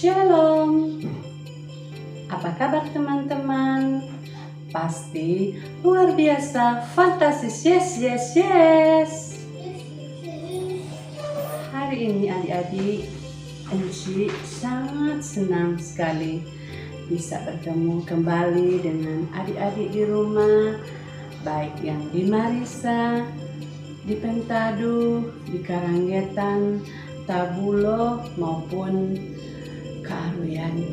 Shalom. Apa kabar teman-teman? Pasti luar biasa, fantastis. Yes. Hari ini adik-adik Enci sangat senang sekali bisa bertemu kembali dengan adik-adik di rumah, baik yang di Marisa, di Pentadu, di Karanggetan, Tabulo maupun Kearuyan.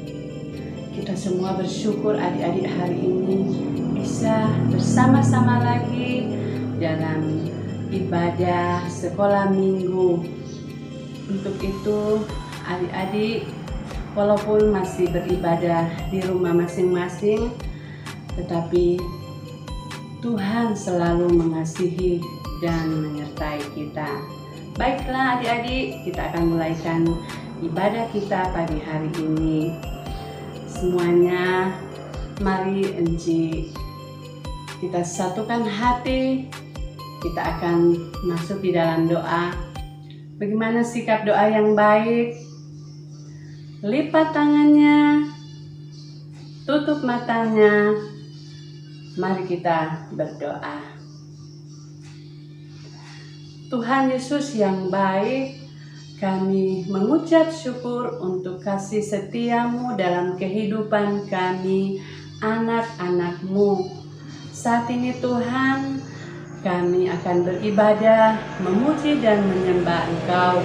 Kita semua bersyukur adik-adik hari ini bisa bersama-sama lagi dalam ibadah sekolah minggu. Untuk itu adik-adik walaupun masih beribadah di rumah masing-masing, tetapi Tuhan selalu mengasihi dan menyertai kita. Baiklah adik-adik, kita akan mulaikan ibadah kita pagi hari ini. Semuanya, mari Enci kita satukan hati. Kita akan masuk di dalam doa. Bagaimana sikap doa yang baik? Lipat tangannya, tutup matanya. Mari kita berdoa. Tuhan Yesus yang baik, kami mengucap syukur untuk kasih setiamu dalam kehidupan kami, anak-anakmu. Saat ini Tuhan, kami akan beribadah, memuji dan menyembah Engkau.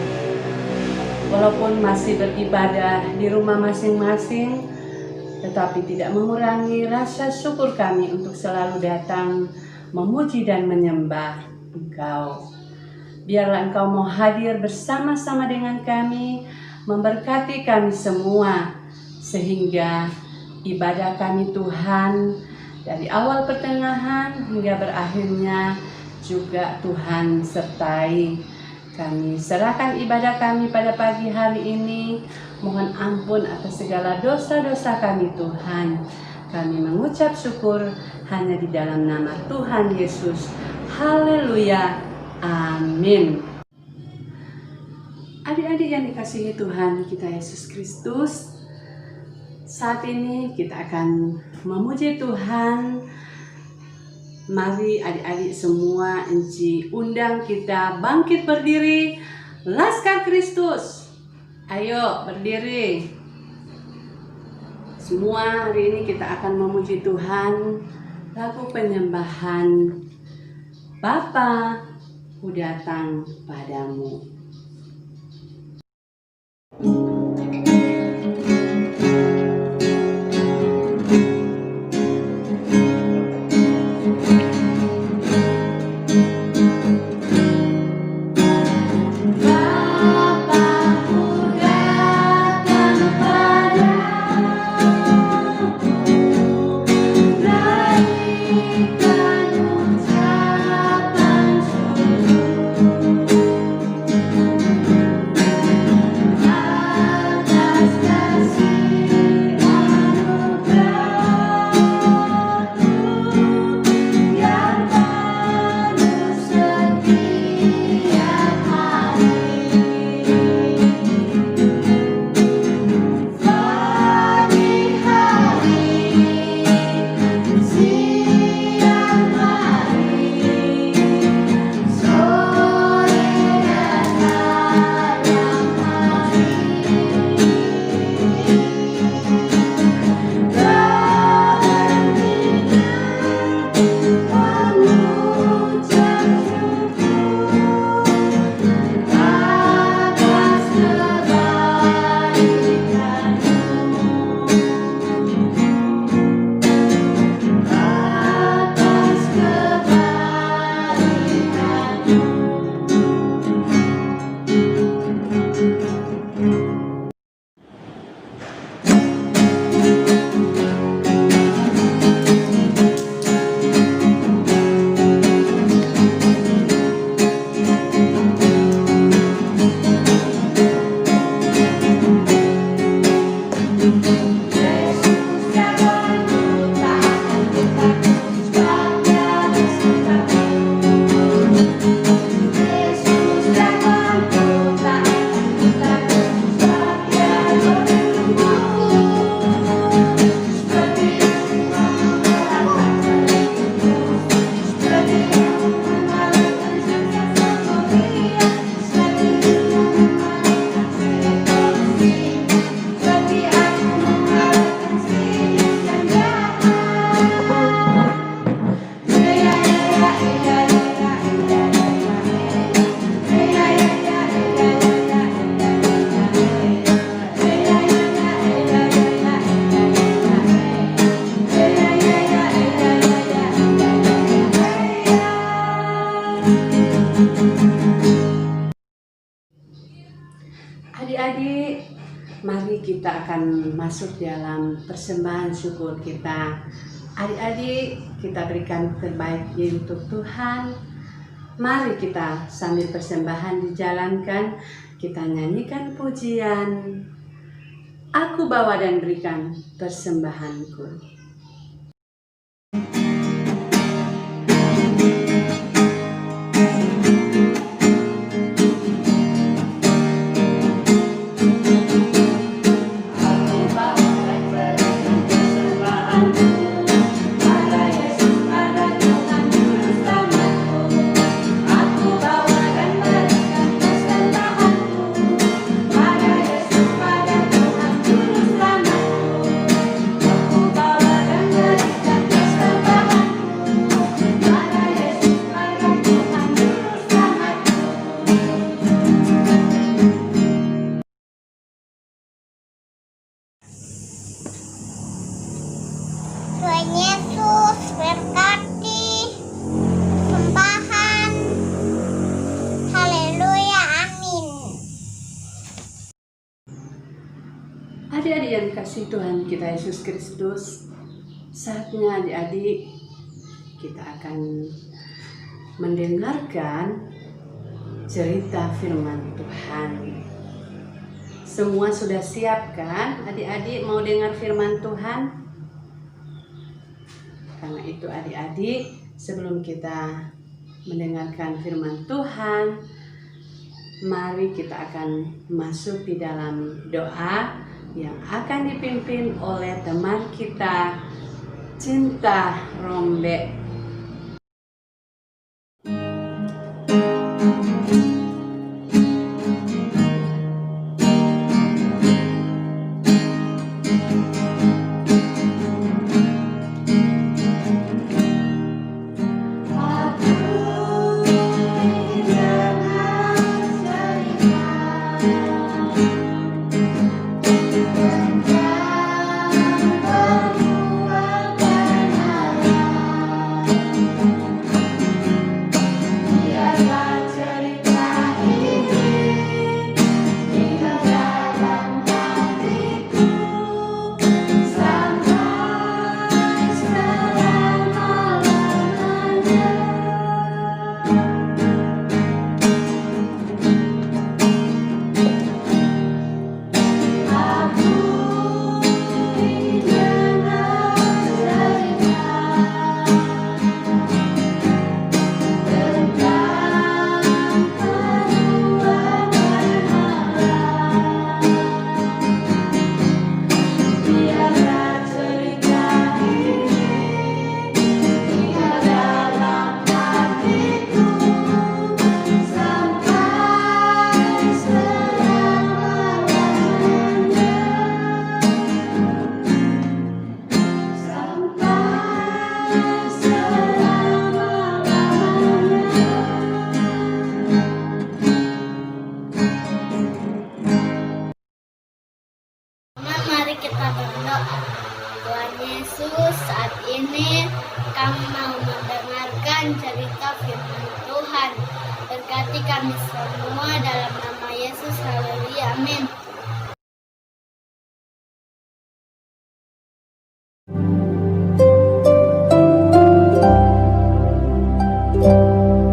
Walaupun masih beribadah di rumah masing-masing, tetapi tidak mengurangi rasa syukur kami untuk selalu datang, memuji dan menyembah Engkau. Biarlah Engkau mau hadir bersama-sama dengan kami, memberkati kami semua, sehingga ibadah kami Tuhan, dari awal pertengahan hingga berakhirnya juga Tuhan sertai. Kami serahkan ibadah kami pada pagi hari ini, mohon ampun atas segala dosa-dosa kami Tuhan. Kami mengucap syukur hanya di dalam nama Tuhan Yesus. Haleluya. Amin. Adik-adik yang dikasihi Tuhan kita Yesus Kristus, saat ini kita akan memuji Tuhan. Mari adik-adik semua Enci undang kita bangkit berdiri. Laskar Kristus, ayo berdiri. Semua hari ini kita akan memuji Tuhan. Lagu penyembahan, Bapa, ku datang padamu. Adik-adik, mari kita akan masuk dalam persembahan syukur kita. Adik-adik, kita berikan terbaik untuk Tuhan. Mari kita sambil persembahan dijalankan, kita nyanyikan pujian. Aku bawa dan berikan persembahanku. Tuhan Yesus berkati persembahan. Haleluya, amin. Adik-adik yang dikasihi Tuhan kita Yesus Kristus, saatnya adik-adik kita akan mendengarkan cerita firman Tuhan. Semua sudah siap kan? Adik-adik mau dengar firman Tuhan? Karena itu adik-adik, sebelum kita mendengarkan firman Tuhan, mari kita akan masuk di dalam doa yang akan dipimpin oleh teman kita, Cinta Rombe. Mari kita berdoa. Tuhan Yesus, saat ini kami mau mendengarkan cerita firman Tuhan. Berkati kami semua dalam nama Yesus. Haleluya, amin.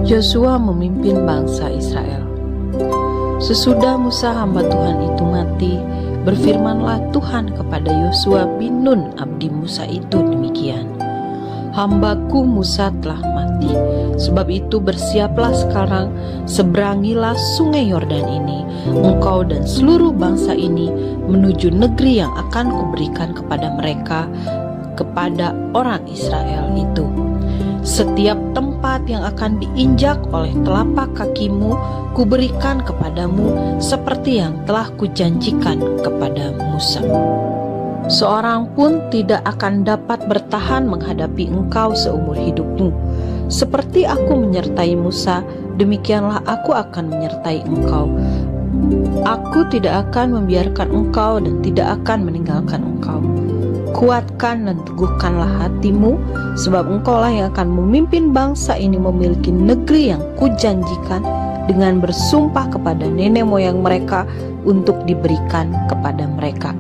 Yosua memimpin bangsa Israel. Sesudah Musa hamba Tuhan itu mati, berfirmanlah Tuhan kepada Yosua bin Nun abdi Musa itu demikian. Hambaku Musa telah mati, sebab itu bersiaplah sekarang, seberangilah sungai Yordan ini, engkau dan seluruh bangsa ini menuju negeri yang akan kuberikan kepada mereka, kepada orang Israel itu. Setiap tempat yang akan diinjak oleh telapak kakimu, kuberikan kepadamu seperti yang telah kujanjikan kepada Musa. Seorang pun tidak akan dapat bertahan menghadapi engkau seumur hidupmu. Seperti aku menyertai Musa, demikianlah aku akan menyertai engkau. Aku tidak akan membiarkan engkau dan tidak akan meninggalkan engkau. Kuatkan dan teguhkanlah hatimu, sebab engkaulah yang akan memimpin bangsa ini memiliki negeri yang kujanjikan, dengan bersumpah kepada nenek moyang mereka untuk diberikan kepada mereka.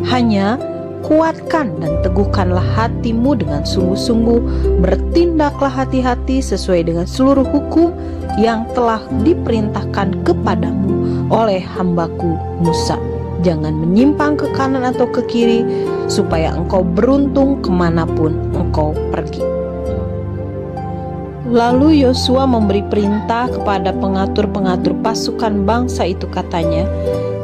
Hanya kuatkan dan teguhkanlah hatimu dengan sungguh-sungguh, bertindaklah hati-hati sesuai dengan seluruh hukum yang telah diperintahkan kepadamu oleh hambaku Musa. Jangan menyimpang ke kanan atau ke kiri, supaya engkau beruntung kemanapun engkau pergi. Lalu Yosua memberi perintah kepada pengatur-pengatur pasukan bangsa itu, katanya,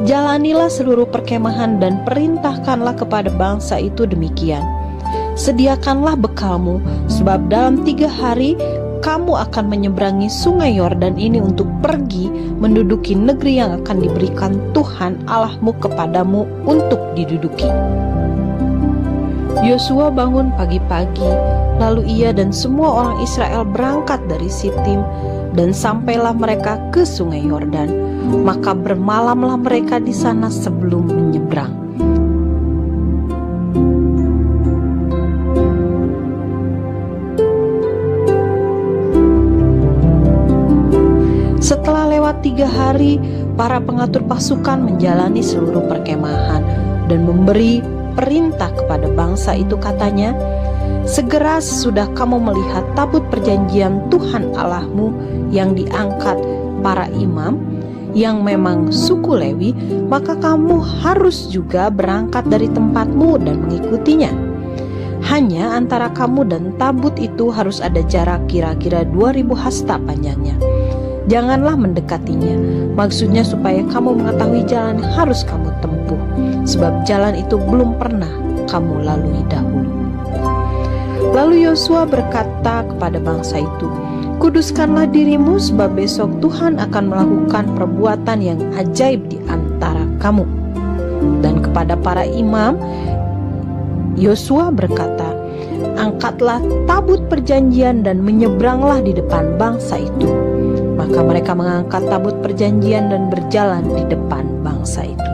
jalanilah seluruh perkemahan dan perintahkanlah kepada bangsa itu demikian. Sediakanlah bekalmu, sebab dalam 3 hari kamu akan menyeberangi sungai Yordan ini untuk pergi menduduki negeri yang akan diberikan Tuhan Allahmu kepadamu untuk diduduki. Yosua bangun pagi-pagi, lalu ia dan semua orang Israel berangkat dari Sitim, dan sampailah mereka ke sungai Yordan. Maka bermalamlah mereka di sana sebelum menyeberang. Setelah lewat 3 hari, para pengatur pasukan menjalani seluruh perkemahan dan memberi perintah kepada bangsa itu, katanya, segera sesudah kamu melihat tabut perjanjian Tuhan Allahmu yang diangkat para imam, yang memang suku Lewi, maka kamu harus juga berangkat dari tempatmu dan mengikutinya. Hanya antara kamu dan tabut itu harus ada jarak kira-kira 2000 hasta panjangnya. Janganlah mendekatinya, maksudnya supaya kamu mengetahui jalan yang harus kamu tempuh, sebab jalan itu belum pernah kamu lalui dahulu. Lalu Yosua berkata kepada bangsa itu, kuduskanlah dirimu, sebab besok Tuhan akan melakukan perbuatan yang ajaib di antara kamu. Dan kepada para imam, Yosua berkata, angkatlah tabut perjanjian dan menyeberanglah di depan bangsa itu. Maka mereka mengangkat tabut perjanjian dan berjalan di depan bangsa itu.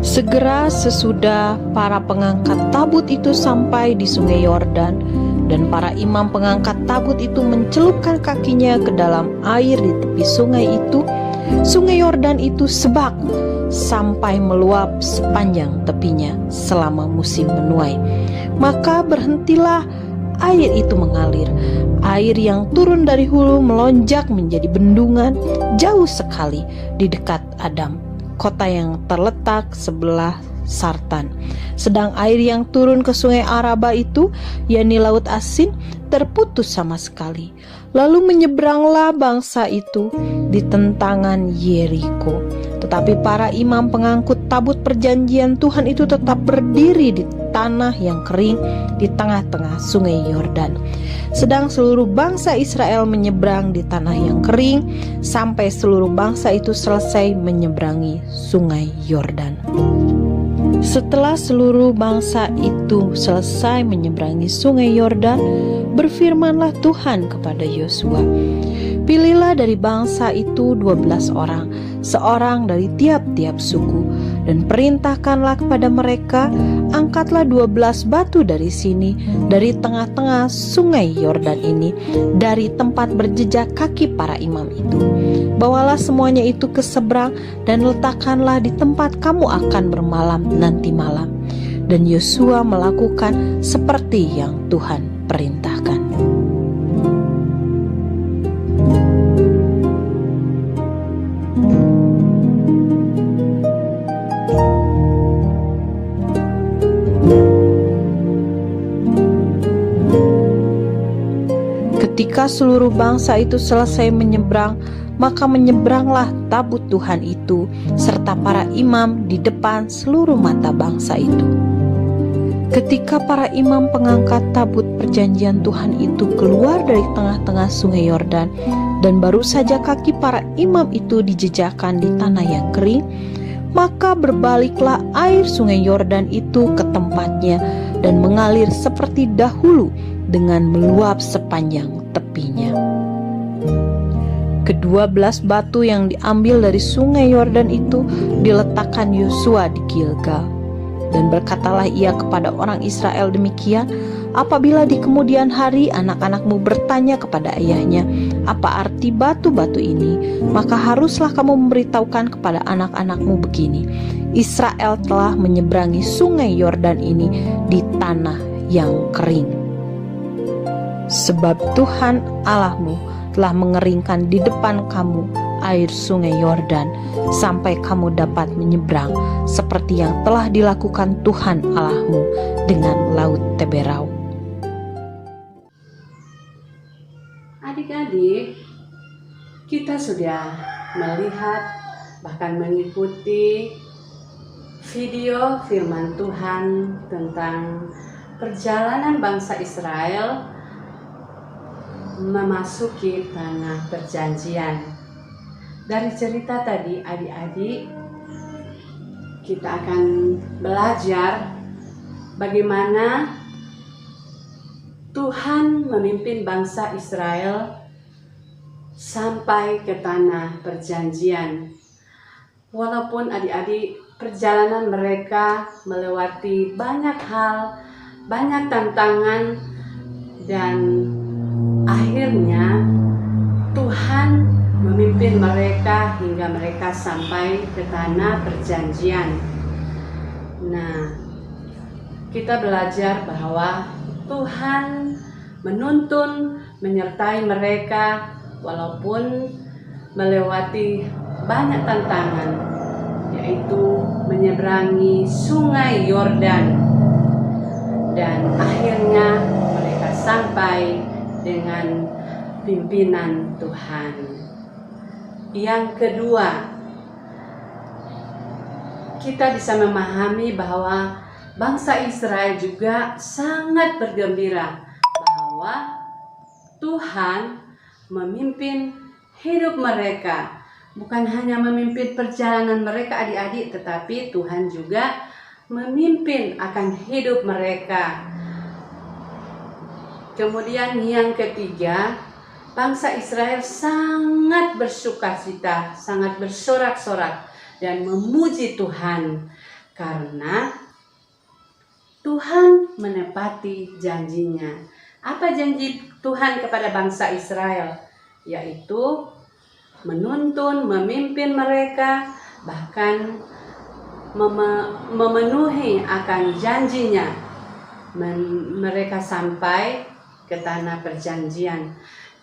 Segera sesudah para pengangkat tabut itu sampai di sungai Yordan, dan para imam pengangkat tabut itu mencelupkan kakinya ke dalam air di tepi sungai itu, sungai Yordan itu sebak sampai meluap sepanjang tepinya selama musim menuai. Maka berhentilah air itu mengalir. Air yang turun dari hulu melonjak menjadi bendungan jauh sekali di dekat Adam, kota yang terletak sebelah Sartan. Sedang air yang turun ke sungai Araba itu, yakni Laut Asin, terputus sama sekali. Lalu menyeberanglah bangsa itu di tentangan Yeriko. Tetapi para imam pengangkut tabut perjanjian Tuhan itu tetap berdiri di tanah yang kering di tengah-tengah sungai Yordan. Sedang seluruh bangsa Israel menyeberang di tanah yang kering sampai seluruh bangsa itu selesai menyeberangi sungai Yordan. Setelah seluruh bangsa itu selesai menyeberangi sungai Yordan, berfirmanlah Tuhan kepada Yosua, pilihlah dari bangsa itu 12 orang, seorang dari tiap-tiap suku, dan perintahkanlah kepada mereka, angkatlah 12 batu dari sini, dari tengah-tengah sungai Yordan ini, dari tempat berjejak kaki para imam itu. Bawalah semuanya itu ke seberang dan letakkanlah di tempat kamu akan bermalam nanti malam. Dan Yosua melakukan seperti yang Tuhan perintahkan. Ketika seluruh bangsa itu selesai menyeberang, maka menyeberanglah tabut Tuhan itu serta para imam di depan seluruh mata bangsa itu. Ketika para imam pengangkat tabut perjanjian Tuhan itu keluar dari tengah-tengah sungai Yordan, dan baru saja kaki para imam itu dijejakkan di tanah yang kering, maka berbaliklah air sungai Yordan itu ke tempatnya dan mengalir seperti dahulu dengan meluap sepanjang tepinya. Ke-12 batu yang diambil dari sungai Yordan itu diletakkan Yosua di Gilgal. Dan berkatalah ia kepada orang Israel demikian, Apabila di kemudian hari anak-anakmu bertanya kepada ayahnya, apa arti batu-batu ini, maka haruslah kamu memberitahukan kepada anak-anakmu begini, Israel telah menyeberangi sungai Yordan ini di tanah yang kering. Sebab Tuhan Allahmu telah mengeringkan di depan kamu air sungai Yordan sampai kamu dapat menyeberang seperti yang telah dilakukan Tuhan Allahmu dengan laut Teberau. Adik-adik, kita sudah melihat bahkan mengikuti video firman Tuhan tentang perjalanan bangsa Israel memasuki tanah perjanjian. Dari cerita tadi, adik-adik, kita akan belajar bagaimana Tuhan memimpin bangsa Israel sampai ke tanah perjanjian. Walaupun adik-adik, perjalanan mereka melewati banyak hal, banyak tantangan, dan akhirnya Tuhan memimpin mereka hingga mereka sampai ke tanah perjanjian. Nah, kita belajar bahwa Tuhan menuntun, menyertai mereka walaupun melewati banyak tantangan, yaitu menyeberangi sungai Yordan, dan akhirnya mereka sampai dengan pimpinan Tuhan. Yang kedua, kita bisa memahami bahwa bangsa Israel juga sangat bergembira bahwa Tuhan memimpin hidup mereka. Bukan hanya memimpin perjalanan mereka adik-adik, tetapi Tuhan juga memimpin akan hidup mereka. Kemudian yang ketiga, bangsa Israel sangat bersukacita, sangat bersorak-sorak dan memuji Tuhan karena Tuhan menepati janjinya. Apa janji Tuhan kepada bangsa Israel? Yaitu menuntun, memimpin mereka, bahkan memenuhi akan janjinya. Mereka sampai ke tanah perjanjian.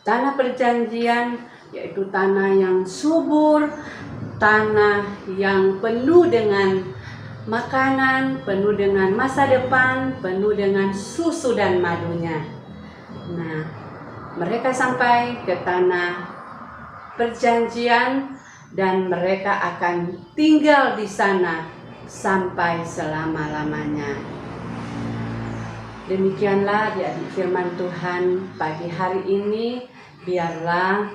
Tanah perjanjian yaitu tanah yang subur, tanah yang penuh dengan makanan, penuh dengan masa depan, penuh dengan susu dan madunya. Nah, mereka sampai ke tanah perjanjian dan mereka akan tinggal di sana sampai selama-lamanya. Demikianlah adik-adik firman Tuhan pagi hari ini, biarlah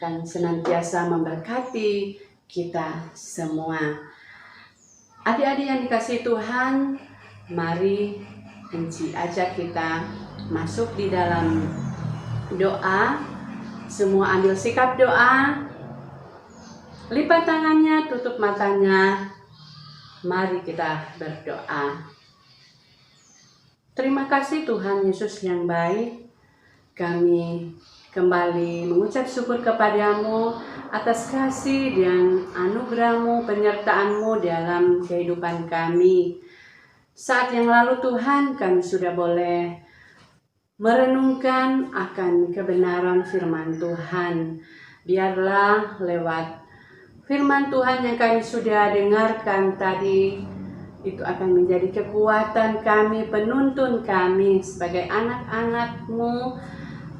akan senantiasa memberkati kita semua. Adik-adik yang dikasihi Tuhan, mari ajak kita masuk di dalam doa. Semua ambil sikap doa, lipat tangannya, tutup matanya, mari kita berdoa. Terima kasih Tuhan Yesus yang baik, kami kembali mengucap syukur kepadamu atas kasih dan anugerah-Mu, penyertaan-Mu dalam kehidupan kami. Saat yang lalu Tuhan, kami sudah boleh merenungkan akan kebenaran firman Tuhan. Biarlah lewat firman Tuhan yang kami sudah dengarkan tadi, itu akan menjadi kekuatan kami, penuntun kami sebagai anak-anak-Mu.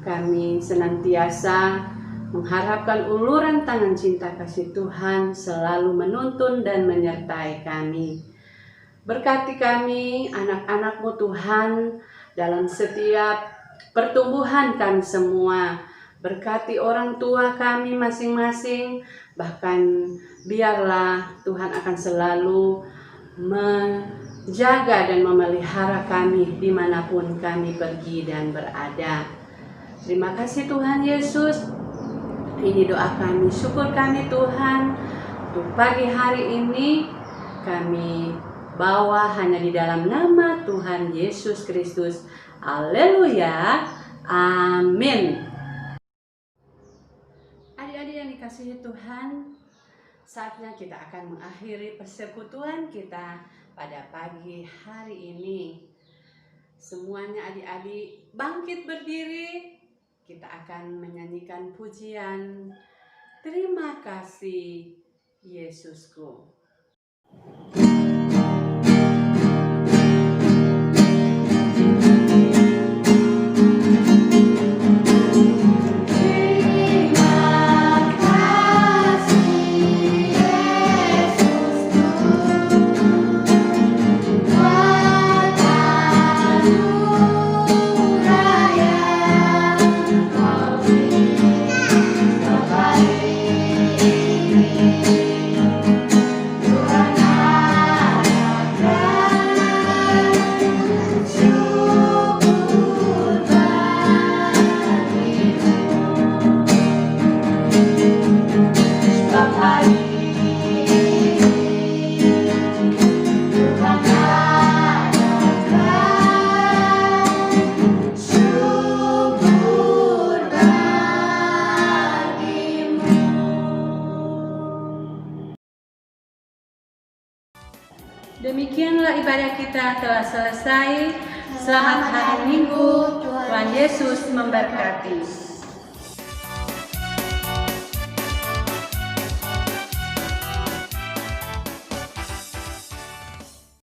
Kami senantiasa mengharapkan uluran tangan cinta kasih Tuhan selalu menuntun dan menyertai kami. Berkati kami, anak-anak-Mu Tuhan, dalam setiap pertumbuhan kami semua. Berkati orang tua kami masing-masing, bahkan biarlah Tuhan akan selalu menjaga dan memelihara kami dimanapun kami pergi dan berada. Terima kasih Tuhan Yesus. Ini doa kami, syukur kami Tuhan. Untuk pagi hari ini kami bawa hanya di dalam nama Tuhan Yesus Kristus. Haleluya. Amin. Adik-adik yang dikasihi Tuhan, saatnya kita akan mengakhiri persekutuan kita pada pagi hari ini. Semuanya adik-adik bangkit berdiri. Kita akan menyanyikan pujian Terima Kasih Yesusku. Demikianlah ibadah kita telah selesai. Selamat hari Minggu. Tuhan Yesus memberkati.